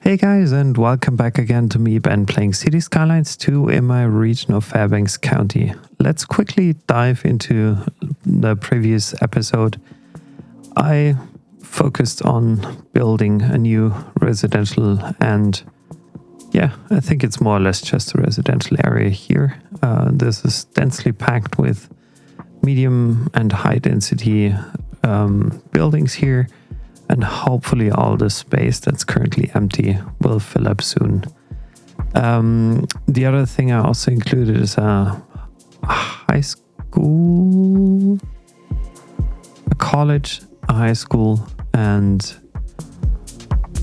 Hey guys, and welcome back again to me, Ben, playing Cities Skylines 2 in my region of Fairbanks County. Let's quickly dive into the previous episode. I focused on building a new residential, and I think it's more or less just a residential area here. This is densely packed with medium and high density buildings here. And hopefully all the space that's currently empty will fill up soon. The other thing I also included is a high school, a college, a high school, and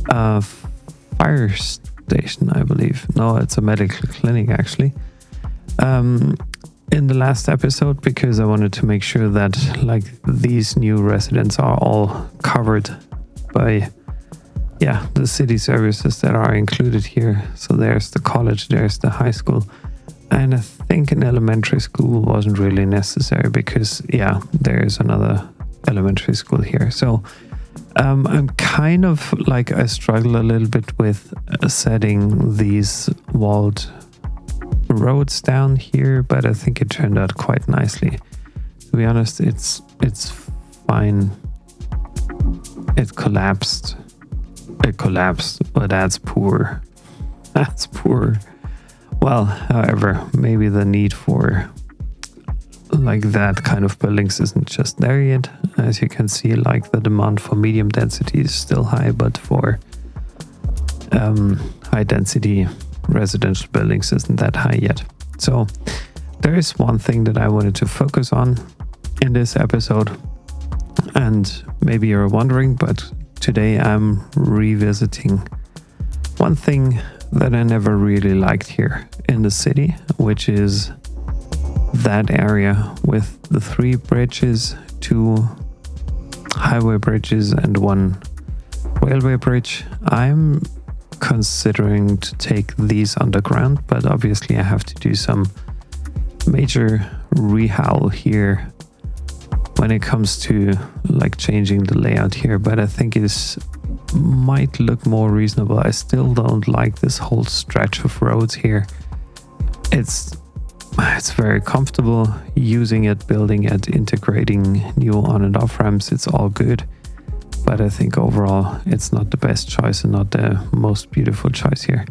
a fire station, I believe. No, it's a medical clinic actually. In the last episode, because I wanted to make sure that these new residents are all covered by the city services that are included here. So there's the college, there's the high school, and I think an elementary school wasn't really necessary because there is another elementary school here. So I'm kind of I struggle a little bit with setting these walled roads down here, but I think it turned out quite nicely. To be honest, it's fine. It collapsed, but that's poor. That's poor. Well, however, maybe the need for that kind of buildings isn't just there yet. As you can see, the demand for medium density is still high, but for high density residential buildings isn't that high yet. So there is one thing that I wanted to focus on in this episode. And maybe you're wondering, but today I'm revisiting one thing that I never really liked here in the city, which is that area with the 3 bridges, 2 highway bridges and 1 railway bridge. I'm considering to take these underground, but obviously I have to do some major rehaul here when it comes to changing the layout here, but I think it might look more reasonable. I still don't like this whole stretch of roads here. It's very comfortable using it, building it, integrating new on and off ramps. It's all good, but I think overall it's not the best choice and not the most beautiful choice here.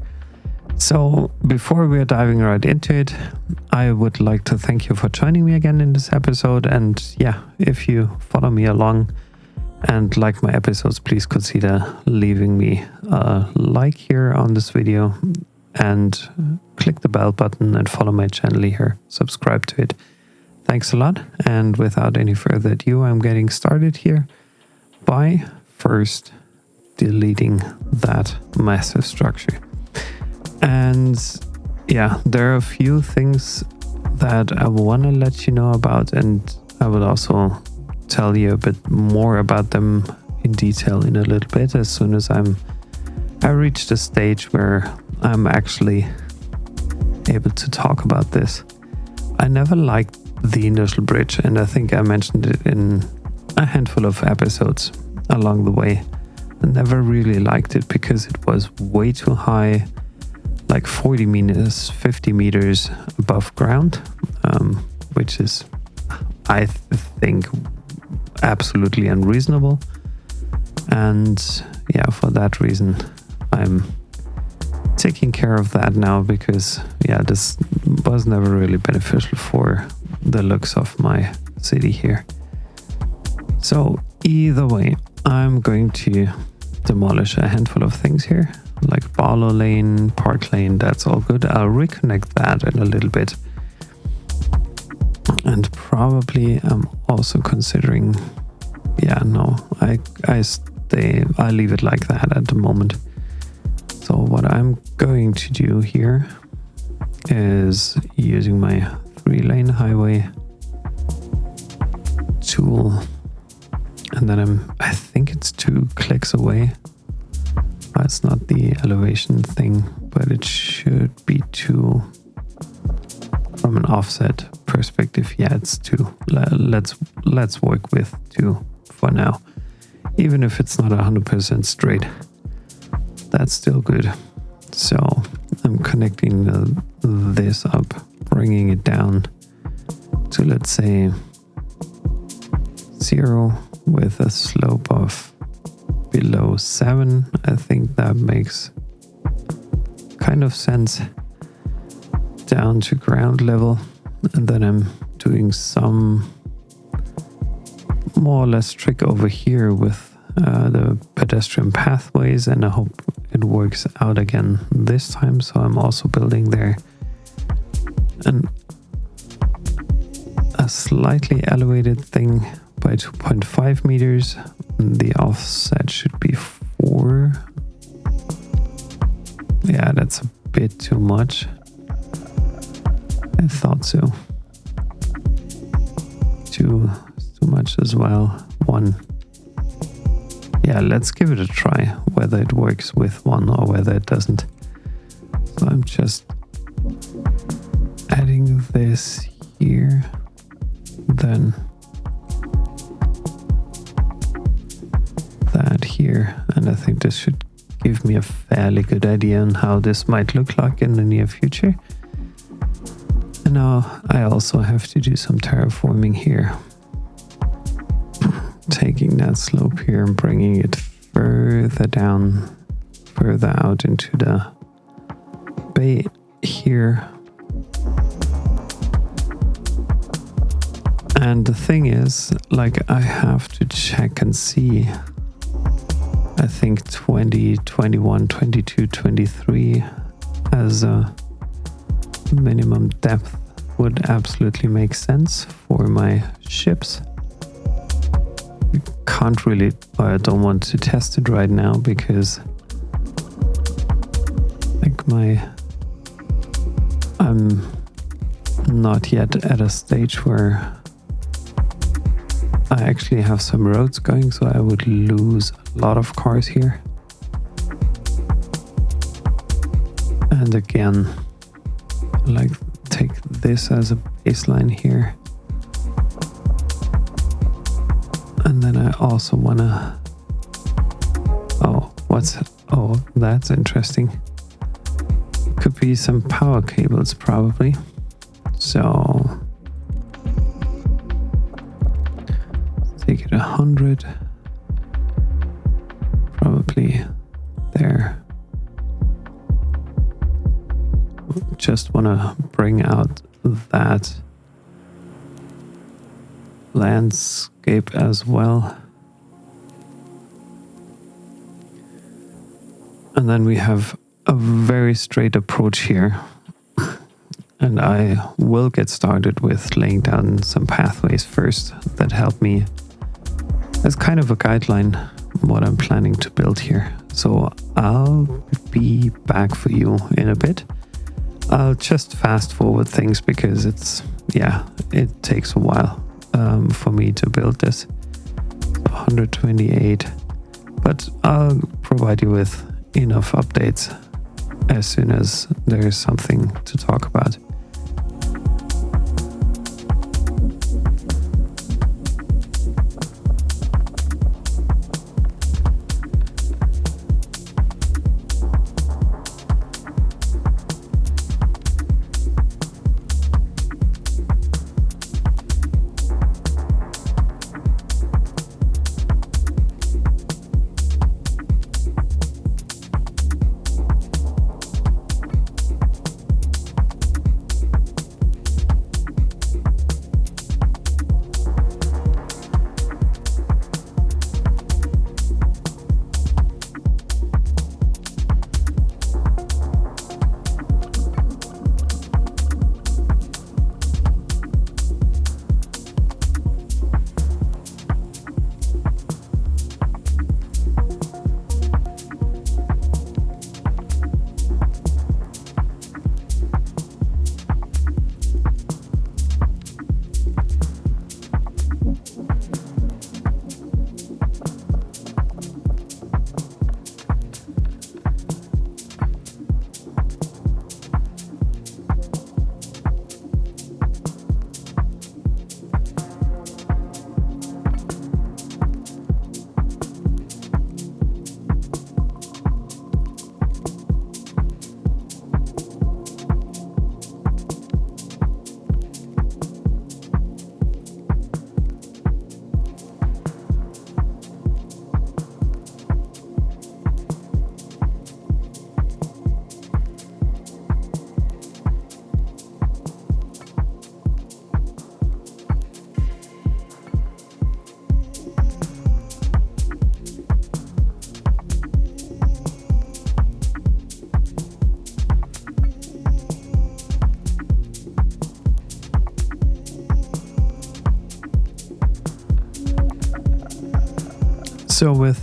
So before we are diving right into it, I would like to thank you for joining me again in this episode. And if you follow me along and like my episodes, please consider leaving me a like here on this video and click the bell button and follow my channel here. Subscribe to it. Thanks a lot. And without any further ado, I'm getting started here by first deleting that massive structure. And there are a few things that I want to let you know about, and I will also tell you a bit more about them in detail in a little bit as soon as I reach the stage where I'm actually able to talk about this. I never liked the initial bridge, and I think I mentioned it in a handful of episodes along the way. I never really liked it because it was way too high, 40 meters, 50 meters above ground, which is, I think, absolutely unreasonable. And for that reason, I'm taking care of that now because, this was never really beneficial for the looks of my city here. So either way, I'm going to demolish a handful of things here, like Barlow Lane, Park Lane. That's all good. I'll reconnect that in a little bit. And probably I'm also considering, I leave it like that at the moment. So what I'm going to do here is using my 3-lane highway tool, and then I think it's 2 clicks away. It's not the elevation thing, but it should be 2 from an offset perspective. It's 2. Let's work with 2 for now, even if it's not 100% straight. that's still good. So I'm connecting this up, bringing it down to, let's say, 0 with a slope of below 7. I think that makes kind of sense. Down to ground level, and then I'm doing some more or less trick over here with the pedestrian pathways, and I hope it works out again this time. So I'm also building there a slightly elevated thing by 2.5 meters. The offset should be 4. Yeah, that's a bit too much. I thought so. Too much as well. 1. Yeah, let's give it a try, whether it works with 1 or whether it doesn't. So I'm just adding this here, then that here, and I think this should give me a fairly good idea on how this might look like in the near future. And now I also have to do some terraforming here. Taking that slope here and bringing it further down, further out into the bay here. And the thing is, like, I have to check and see. I think 20, 21, 22, 23 as a minimum depth would absolutely make sense for my ships. I can't really, or I don't want to test it right now because like I'm not yet at a stage where I actually have some roads going, so I would lose a lot of cars here. And again, like, take this as a baseline here. And then I also wanna, that's interesting. Could be some power cables probably. So take it 100, probably there. Just want to bring out that landscape as well. And then we have a very straight approach here. And I will get started with laying down some pathways first that help me as kind of a guideline what I'm planning to build here. So I'll be back for you in a bit. I'll just fast forward things because it takes a while for me to build this. 128, but I'll provide you with enough updates as soon as there's something to talk about. So with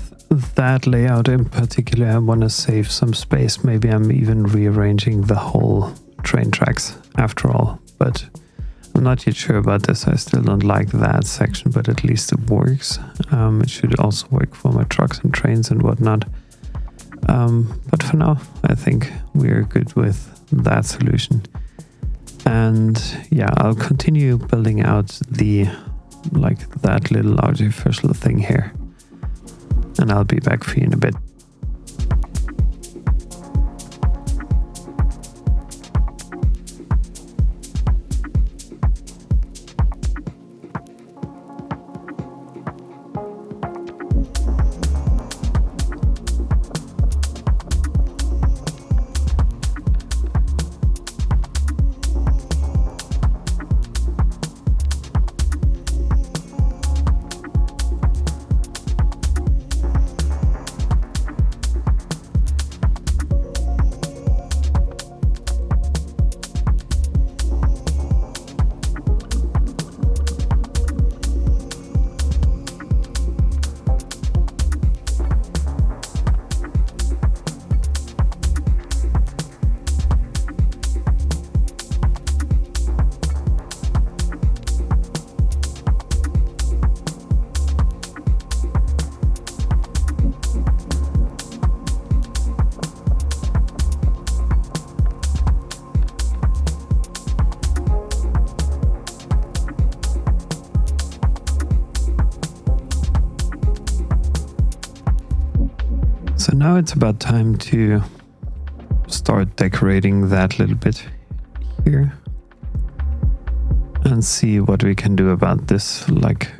that layout in particular, I want to save some space. Maybe I'm even rearranging the whole train tracks after all, but I'm not yet sure about this. I still don't like that section, but at least it works. It should also work for my trucks and trains and whatnot. But for now, I think we're good with that solution. And yeah, I'll continue building out that little artificial thing here. And I'll be back for you in a bit. So now it's about time to start decorating that little bit here and see what we can do about this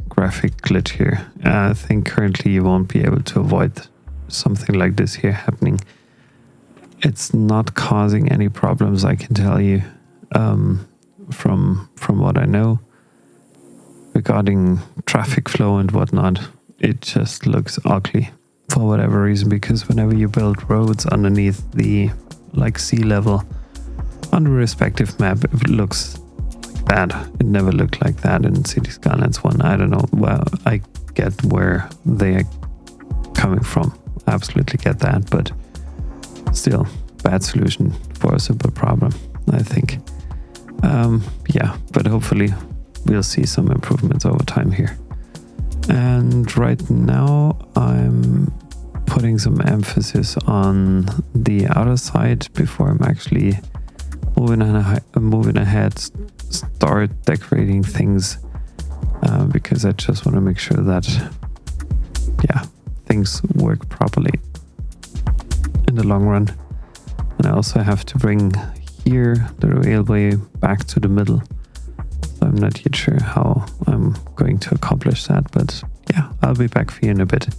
graphic glitch here. I think currently you won't be able to avoid something like this here happening. It's not causing any problems, I can tell you, from what I know regarding traffic flow and whatnot. It just looks ugly for whatever reason, because whenever you build roads underneath the sea level on the respective map, it looks like that. It never looked like that in Cities Skylines 1. I don't know. Well, I get where they are coming from. Absolutely get that, but still, bad solution for a simple problem, I think. Yeah, but hopefully we'll see some improvements over time here. And right now I'm putting some emphasis on the outer side before I'm actually moving ahead, start decorating things, because I just want to make sure that things work properly in the long run. And I also have to bring here the railway back to the middle. So I'm not yet sure how I'm going to accomplish that, but yeah, I'll be back for you in a bit.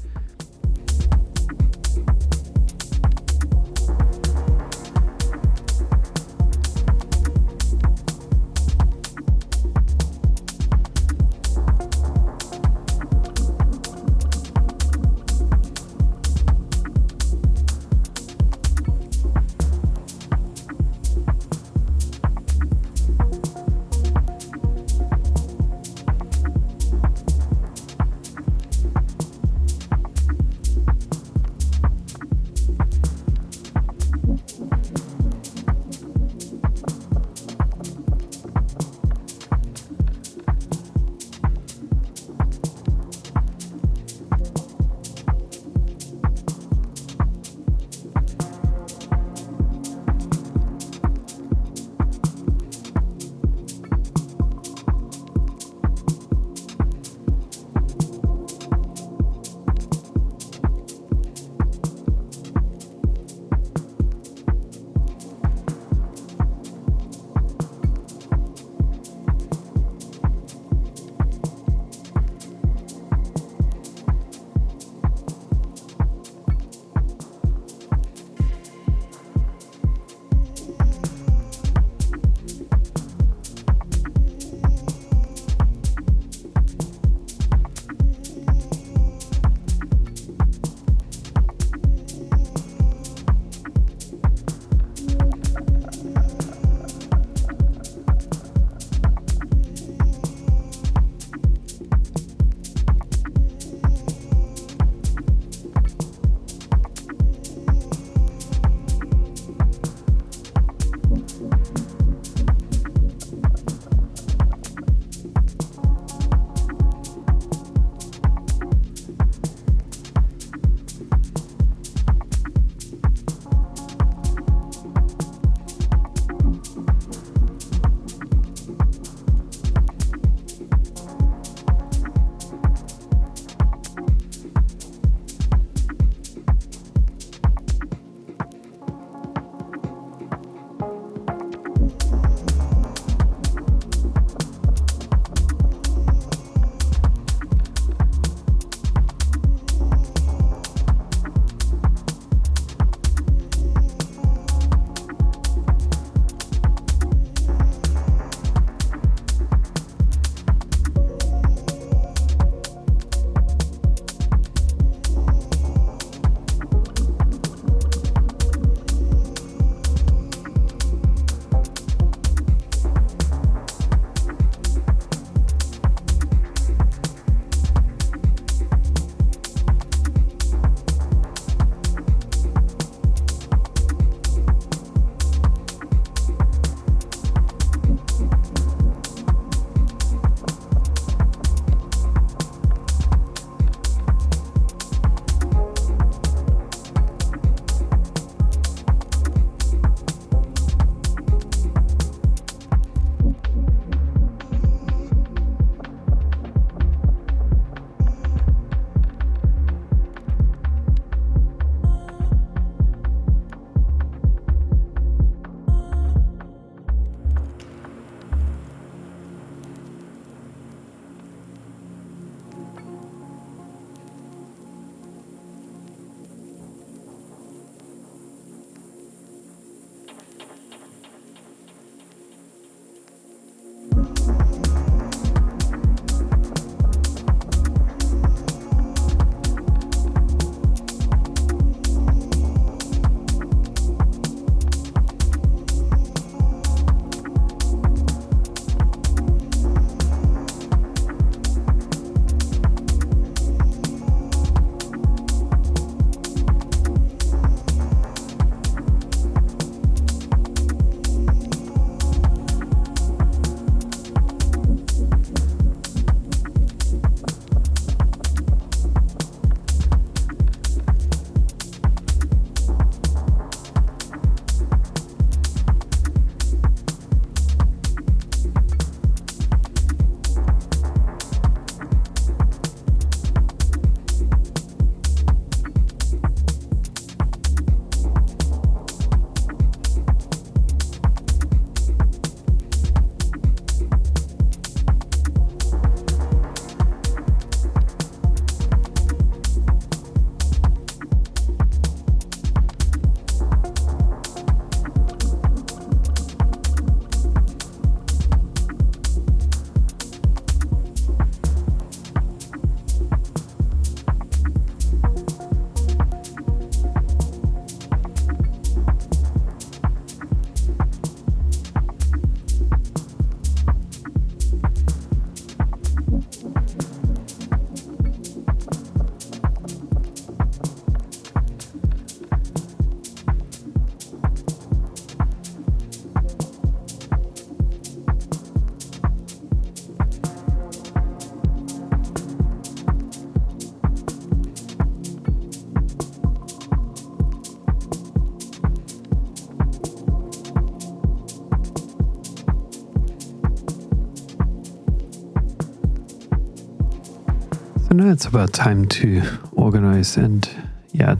So now it's about time to organize and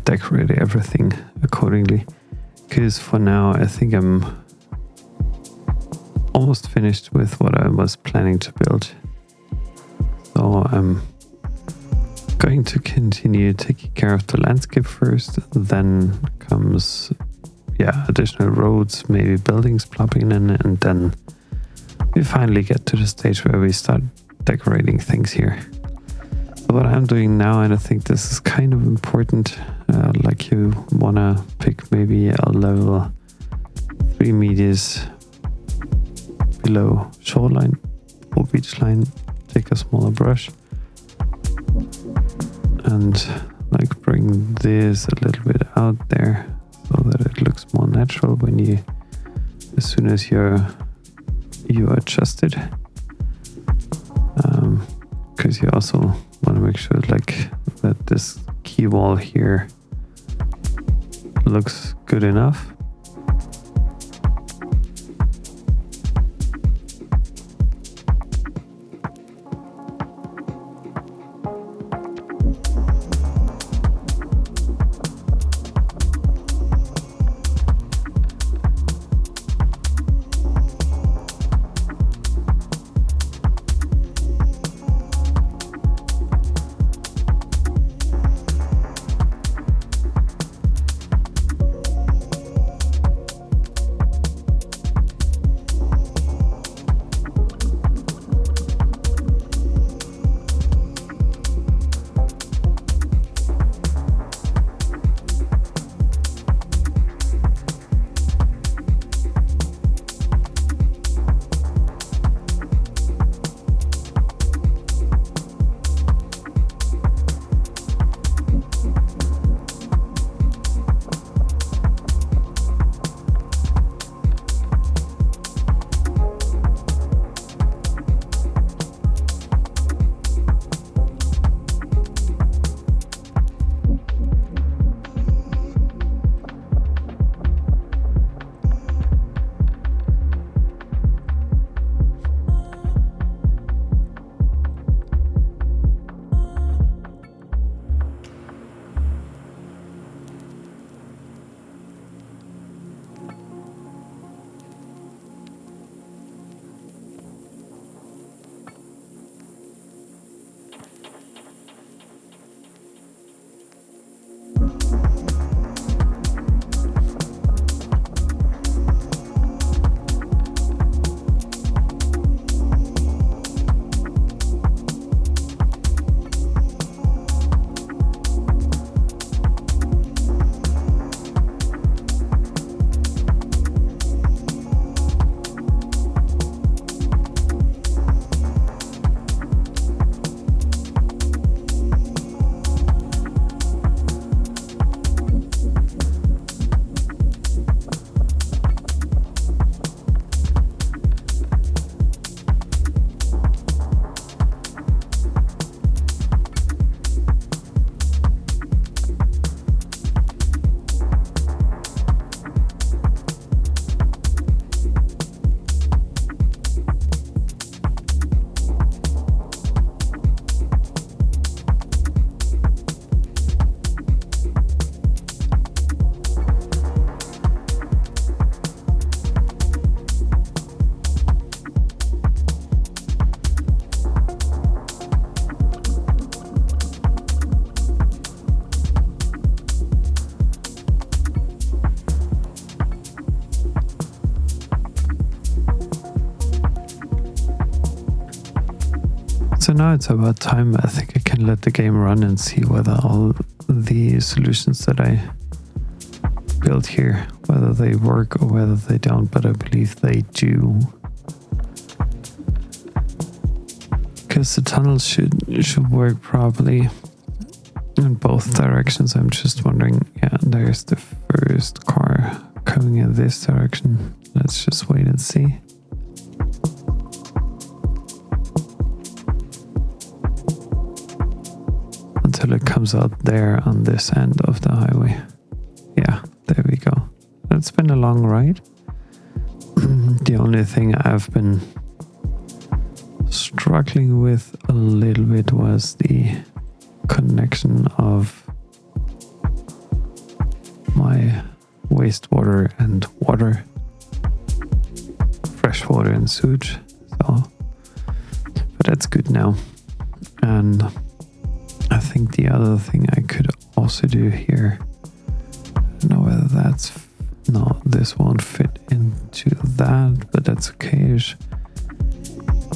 decorate everything accordingly. Because for now I think I'm almost finished with what I was planning to build. So I'm going to continue taking care of the landscape first, then comes additional roads, maybe buildings plopping in, and then we finally get to the stage where we start decorating things here. So what I'm doing now, and I think this is kind of important, like you wanna pick maybe a level 3 meters below shoreline or beach line, take a smaller brush and like bring this a little bit out there so that it looks more natural when as soon as you adjust it, because you also want to make sure like that this key wall here looks good enough. So now it's about time. I think I can let the game run and see whether all the solutions that I built here, whether they work or whether they don't, but I believe they do. Because the tunnels should work properly in both directions. I'm just wondering, there's the first car coming in this direction. Let's just wait and see. Until it comes out there on this end of the highway. Yeah, there we go. It's been a long ride. The only thing I've been struggling with a little bit was the connection of my wastewater and water, fresh water and sewage. So, but that's good now. And I think the other thing I could also do here, I don't know whether that's, no, this won't fit into that, but that's okay-ish.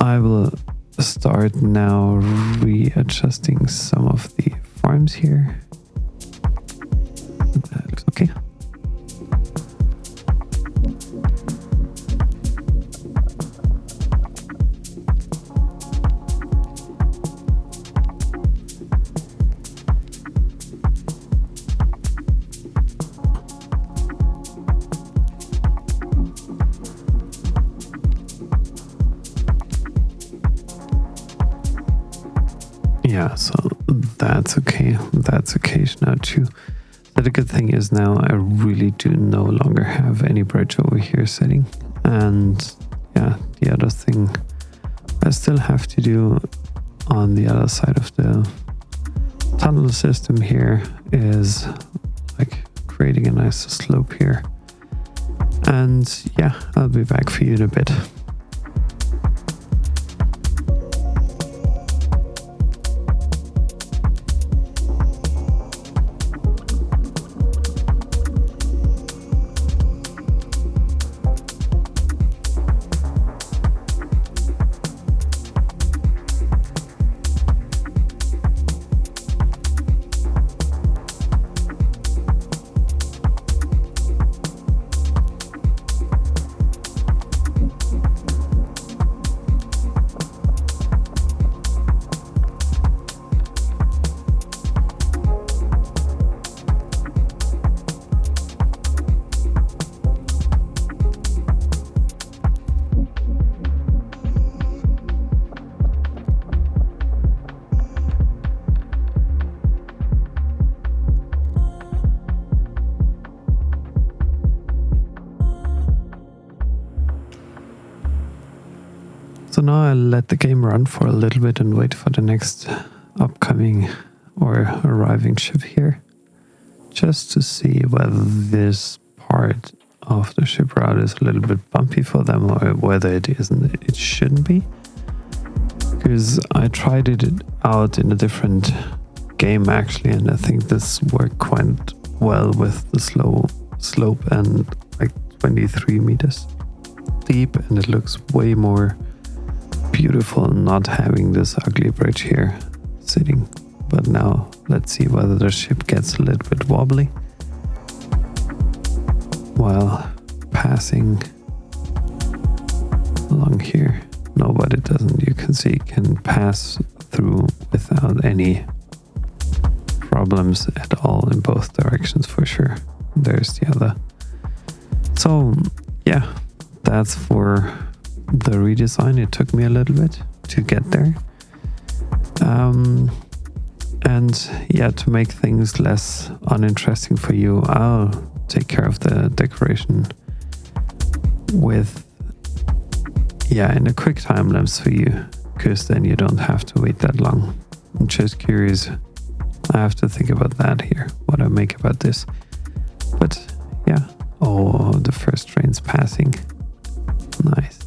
I will start now readjusting some of the farms here. That looks okay. Yeah, so that's okay. That's okay now too. So the good thing is now I really do no longer have any bridge over here sitting. And yeah, the other thing I still have to do on the other side of the tunnel system here is like creating a nice slope here. And yeah, I'll be back for you in a bit. So now I'll let the game run for a little bit and wait for the next upcoming or arriving ship here, just to see whether this part of the ship route is a little bit bumpy for them or whether it isn't. It shouldn't be, because I tried it out in a different game actually, and I think this worked quite well with the slow slope and like 23 meters deep, and it looks way more beautiful not having this ugly bridge here sitting. But now let's see whether the ship gets a little bit wobbly while passing along here. No, but it doesn't. You can see it can pass through without any problems at all in both directions for sure. There's the other. So yeah, that's for the redesign. It took me a little bit to get there. And yeah, to make things less uninteresting for you, I'll take care of the decoration with, in a quick time lapse for you, because then you don't have to wait that long. I'm just curious. I have to think about that here, what I make about this. But yeah, oh, the first train's passing. Nice.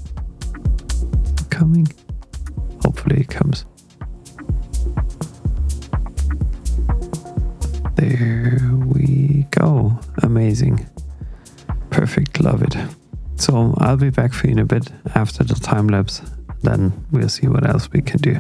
Coming. Hopefully it comes. There we go. Amazing. Perfect. Love it. So I'll be back for you in a bit after the time lapse. Then we'll see what else we can do.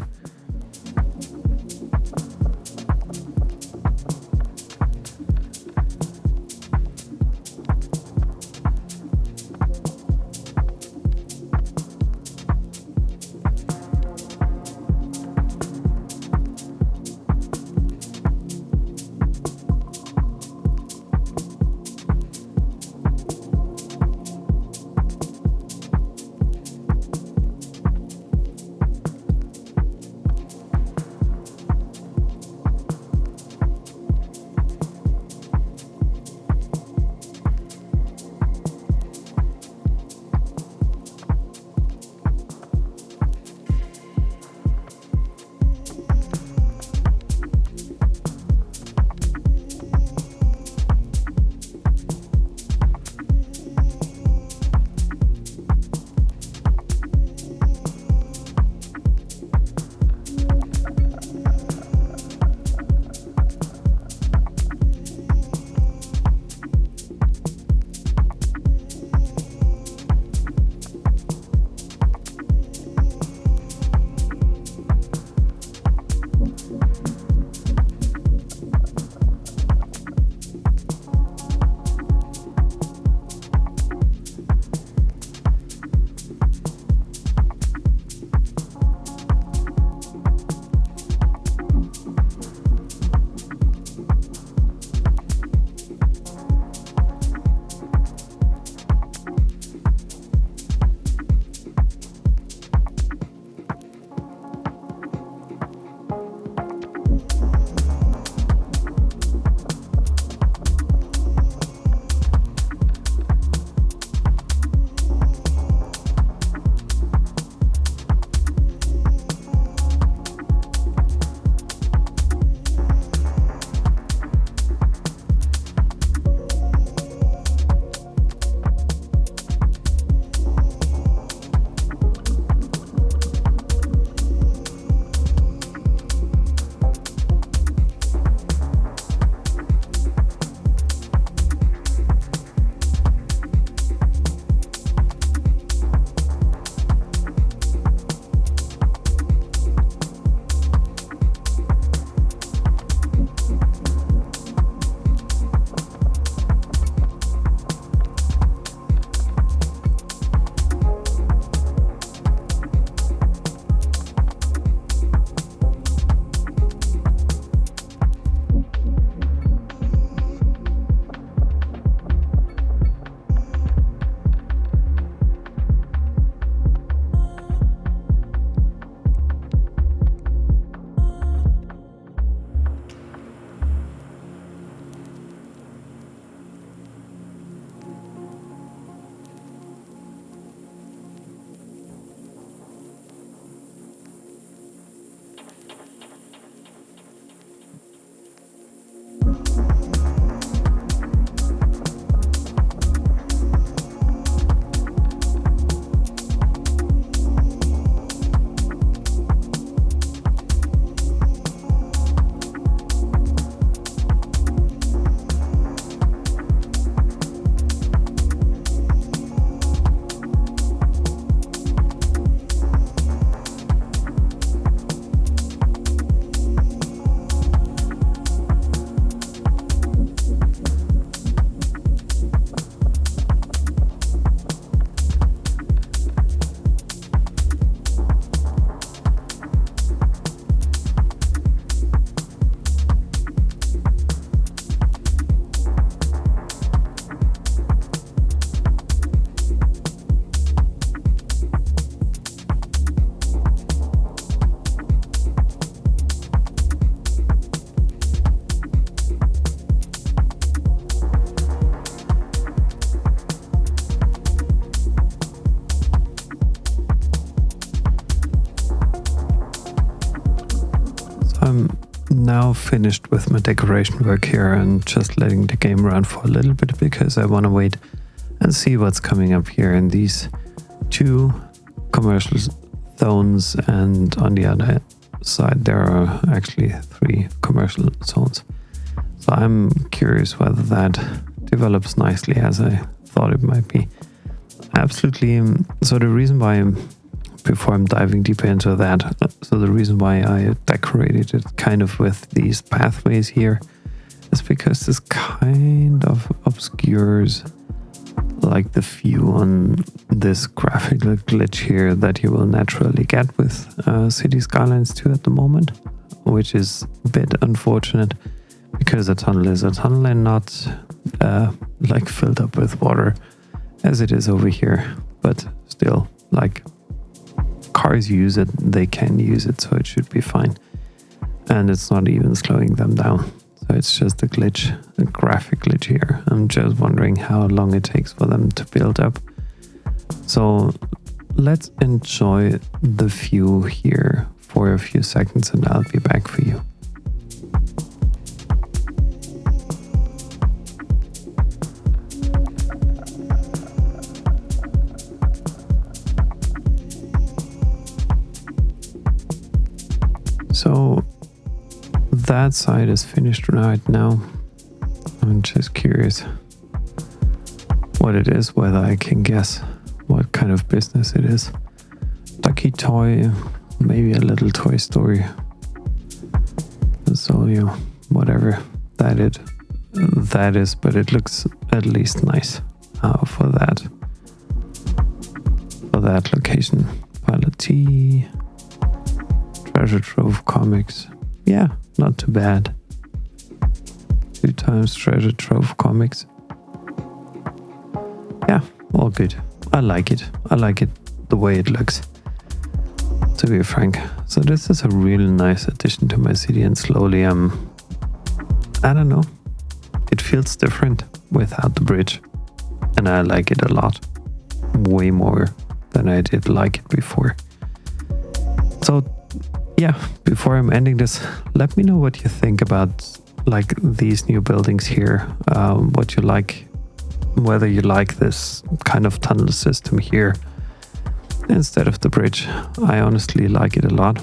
now finished with my decoration work here and just letting the game run for a little bit because I want to wait and see what's coming up here in these 2 commercial zones, and on the other side there are actually 3 commercial zones. So I'm curious whether that develops nicely as I thought it might be. Absolutely. So the reason why, before I'm diving deeper into that, so the reason why I decorated it kind of with these pathways here is because this kind of obscures like the view on this graphical glitch here that you will naturally get with Cities Skylines 2 at the moment, which is a bit unfortunate because a tunnel is a tunnel and not like filled up with water as it is over here. But still, like, cars use it, they can use it, so it should be fine. And it's not even slowing them down. So it's just a glitch, a graphic glitch here. I'm just wondering how long it takes for them to build up. So let's enjoy the view here for a few seconds and I'll be back for you. So that side is finished right now. I'm just curious what it is, whether I can guess what kind of business it is. Ducky toy, maybe a little Toy Story. So yeah, whatever that is, but it looks at least nice for that location. Pilot T, Treasure Trove Comics. Yeah, not too bad. 2 times Treasure Trove Comics. Yeah, all good. I like it. I like it the way it looks, to be frank. So this is a really nice addition to my city, and slowly I don't know, it feels different without the bridge, and I like it a lot. Way more than I did like it before. So yeah, before I'm ending this, let me know what you think about like these new buildings here, what you like, whether you like this kind of tunnel system here instead of the bridge. I honestly like it a lot,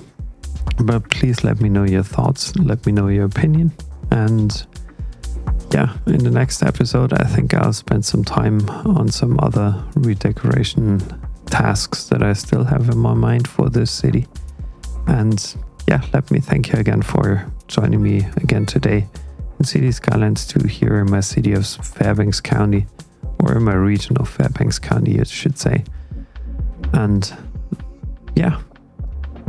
but please let me know your thoughts, let me know your opinion. And yeah, in the next episode I think I'll spend some time on some other redecoration tasks that I still have in my mind for this city. And yeah, let me thank you again for joining me again today in Cities Skylines 2 here in my city of Fairbanks County, or in my region of Fairbanks County, I should say. And yeah,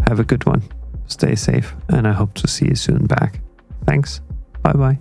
have a good one. Stay safe, and I hope to see you soon back. Thanks. Bye bye.